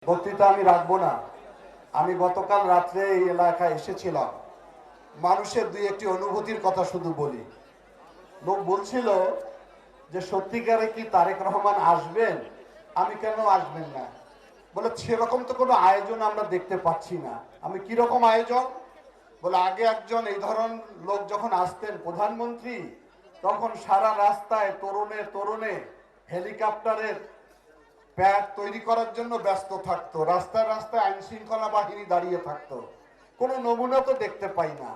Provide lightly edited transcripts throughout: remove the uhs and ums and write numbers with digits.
বক্তৃতা আমি রাখবো না। আমি গতকাল রাত্রে এই এলাকায় এসেছিলাম, মানুষের দুই একটি অনুভূতির কথা শুধু বলি। লোক বলছিল যে সত্যিকারে কি তারেক রহমান আসবেন? আমি কেন আসবেন না বলে, সেরকম তো কোনো আয়োজন আমরা দেখতে পাচ্ছি না। আমি কি রকম আয়োজন বলে, আগে একজন এই ধরনের লোক যখন আসতেন প্রধানমন্ত্রী, তখন সারা রাস্তায় তরুণে তরুণে হেলিকপ্টারের প্যাড তৈরি করার জন্য ব্যস্ত থাকতো, রাস্তায় রাস্তায় আইন শৃঙ্খলা বাহিনী দাঁড়িয়ে থাকতো, কোনো নমুনা তো দেখতে পাই না।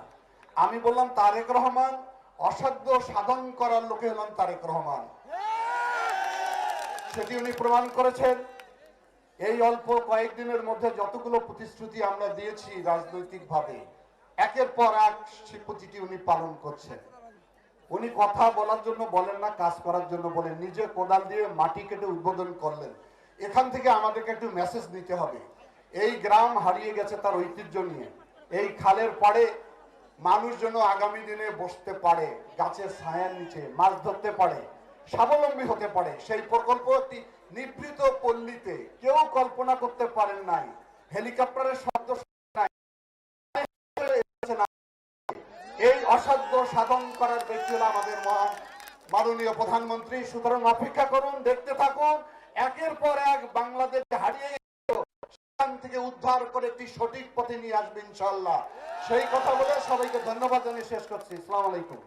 আমি বললাম তারেক রহমান অসাধ্য সাধন করার লোকে হলেন তারেক রহমান, সেটি উনি প্রমাণ করেছেন। এই অল্প কয়েকদিনের মধ্যে যতগুলো প্রতিশ্রুতি আমরা দিয়েছি রাজনৈতিকভাবে, একের পর এক সে প্রতিটি উনি পালন করছেন। উনি কথা বলার জন্য বলেন না, কাজ করার জন্য বলেন। নিজে কোদাল দিয়ে মাটি কেটে উদ্বোধন করলেন। এখান থেকে আমাদেরকে একটু মেসেজ নিতে হবে। এই গ্রাম হারিয়ে গেছে তার ঐতিহ্য নিয়ে। এই খালের পাড়ে মানুষ যেন আগামী দিনে বসতে পারে, গাছের ছায়ার নিচে মাছ ধরতে পারে, স্বাবলম্বী হতে পারে, সেই প্রকল্প একটি নিভৃত পল্লীতে কেউ কল্পনা করতে পারেন নাই। হেলিকপ্টারের শব্দ নাই, এই অসাধ্য সাধন করার ব্যক্তি হল আমাদের মাননীয় প্রধানমন্ত্রী। সুতরাং অপেক্ষা করুন, দেখতে থাকুন, একের পর এক বাংলাদেশ হারিয়ে সেখান থেকে উদ্ধার করে একটি সঠিক পথে নিয়ে আসবে ইনশাআল্লাহ। সেই কথা বলে সবাইকে ধন্যবাদ জানিয়ে শেষ করছি। আসসালামু আলাইকুম।